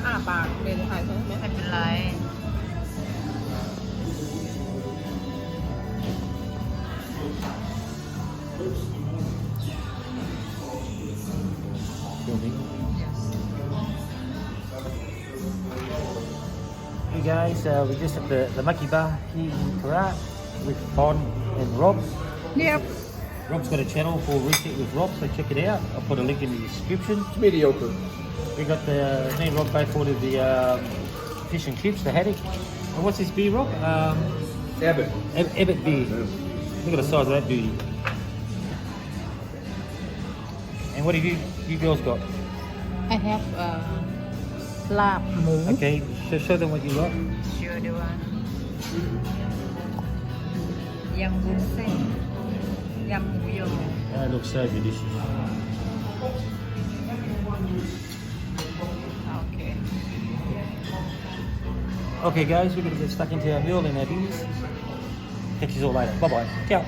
อ้าปากเมนูไทยใช่ไหม ไม่เป็นไร Hey guys, we're just at the Maki Bar here in Korat with Fawn and Rob. เรียบ Rob's got a channel called Reset with Rob, so check it out. I'll put a link in the description. It's mediocre. We got me and Rob both ordered the fish and chips, the haddock. And what's this beer, Rob? Abbott. Ebbet beer. Look at the size of that beauty. And what have you girls got? I have ลาบหมู Okay, show them what you got. เชื่อดีว่ายำวุ้นเส้นยำหมูยอ That looks so delicious. โอเค Okay guys, we're going to get stuck into our meal and our beers. Catch you all later. Bye bye. Ciao.